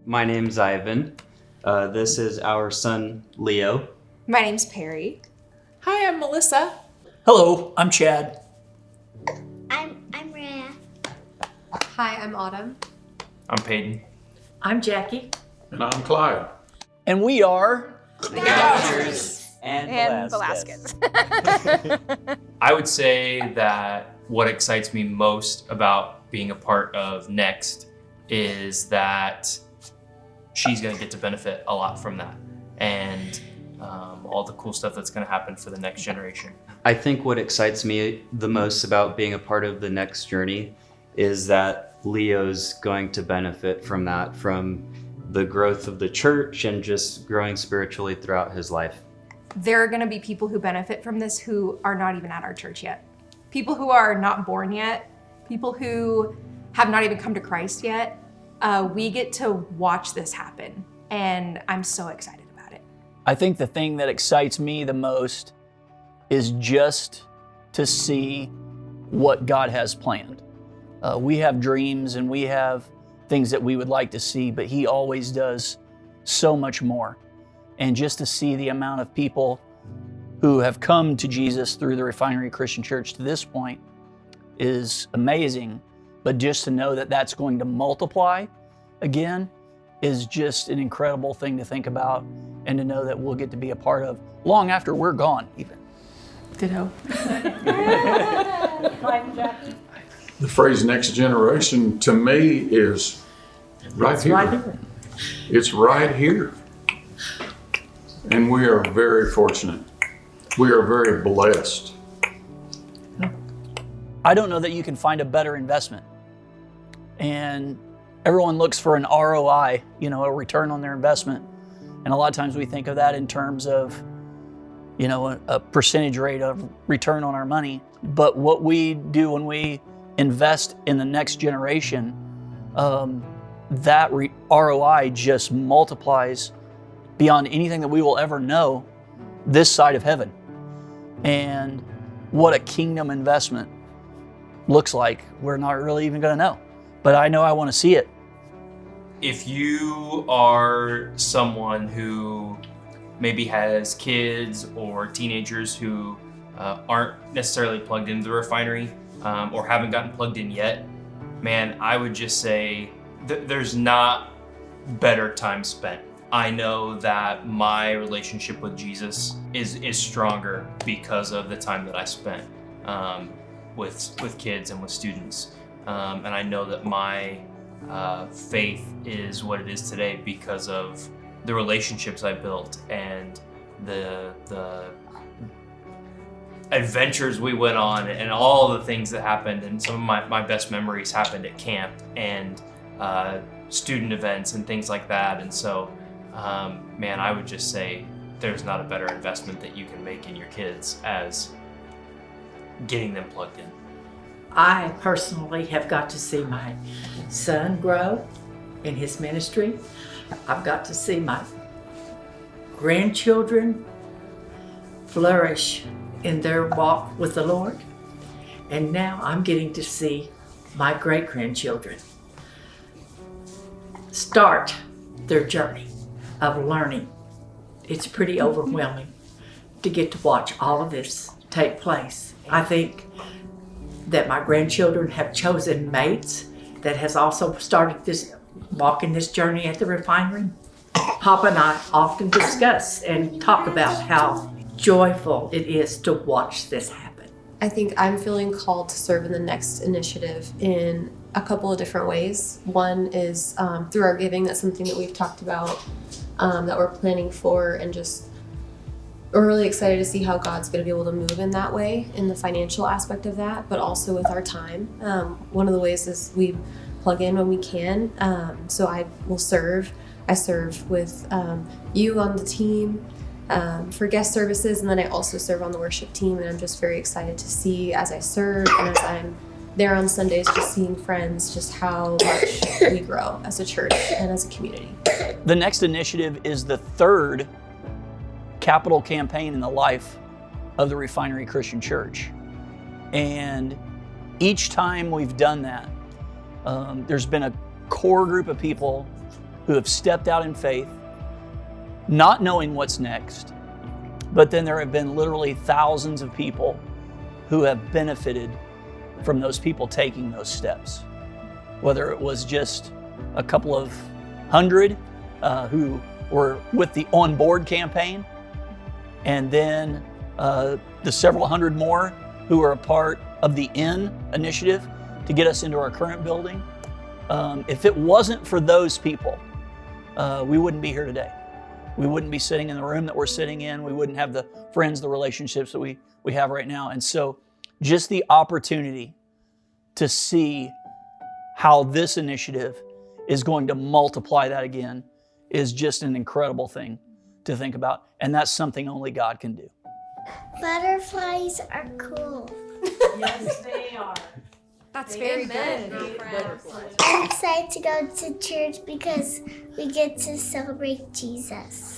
My name's Ivan. This is our son, Leo. My name's Perry. Hi, I'm Melissa. Hello, I'm Chad. I'm Rhea. Hi, I'm Autumn. I'm Peyton. I'm Jackie. And I'm Clyde. And we are The Gouchers. And Velasquez. I would say that what excites me most about being a part of Next is that she's going to get to benefit a lot from that, and all the cool stuff that's going to happen for the next generation. I think what excites me the most about being a part of the next journey is that Leo's going to benefit from that, from the growth of the church and just growing spiritually throughout his life. There are going to be people who benefit from this who are not even at our church yet. People who are not born yet. People who have not even come to Christ yet. We get to watch this happen, and I'm so excited about it. I think the thing that excites me the most is just to see what God has planned. We have dreams and we have things that we would like to see, but He always does so much more. And just to see the amount of people who have come to Jesus through the Refinery Christian Church to this point is amazing. But just to know that that's going to multiply again is just an incredible thing to think about, and to know that we'll get to be a part of long after we're gone even. Ditto. The phrase next generation to me is right here. Right here. It's right here. And we are very fortunate. We are very blessed. I don't know that you can find a better investment. And everyone looks for an ROI, a return on their investment. And a lot of times we think of that in terms of, a percentage rate of return on our money. But what we do when we invest in the next generation, that ROI just multiplies beyond anything that we will ever know this side of heaven. And what a kingdom investment looks like, we're not really even going to know. But I know I want to see it. If you are someone who maybe has kids or teenagers who aren't necessarily plugged into the refinery or haven't gotten plugged in yet, man, I would just say there's not better time spent. I know that my relationship with Jesus is stronger because of the time that I spent with kids and with students. And I know that my faith is what it is today because of the relationships I built and the adventures we went on and all the things that happened. And some of my best memories happened at camp and student events and things like that. And so, man, I would just say there's not a better investment that you can make in your kids as getting them plugged in. I personally have got to see my son grow in his ministry. I've got to see my grandchildren flourish in their walk with the Lord. And now I'm getting to see my great-grandchildren start their journey of learning. It's pretty overwhelming to get to watch all of this take place. I think that my grandchildren have chosen mates that has also started this walking this journey at the refinery. Papa and I often discuss and talk about how joyful it is to watch this happen. I think I'm feeling called to serve in the next initiative in a couple of different ways. One is through our giving. That's something that we've talked about, that we're planning for, and just we're really excited to see how God's going to be able to move in that way, in the financial aspect of that, but also with our time. One of the ways is we plug in when we can. So I will serve. I serve with you on the team for guest services, and then I also serve on the worship team, and I'm just very excited to see as I serve and as I'm there on Sundays just seeing friends, just how much we grow as a church and as a community. The next initiative is the third capital campaign in the life of the Refinery Christian Church. And each time we've done that, there's been a core group of people who have stepped out in faith, not knowing what's next. But then there have been literally thousands of people who have benefited from those people taking those steps. Whether it was just a couple of hundred who were with the On Board campaign, and then the several hundred more who are a part of the In initiative to get us into our current building. If it wasn't for those people, we wouldn't be here today. We wouldn't be sitting in the room that we're sitting in. We wouldn't have the friends, the relationships that we have right now. And so just the opportunity to see how this initiative is going to multiply that again is just an incredible thing to think about. And that's something only God can do. Butterflies are cool. Yes, they are. That's very good. I'm excited to go to church because we get to celebrate Jesus.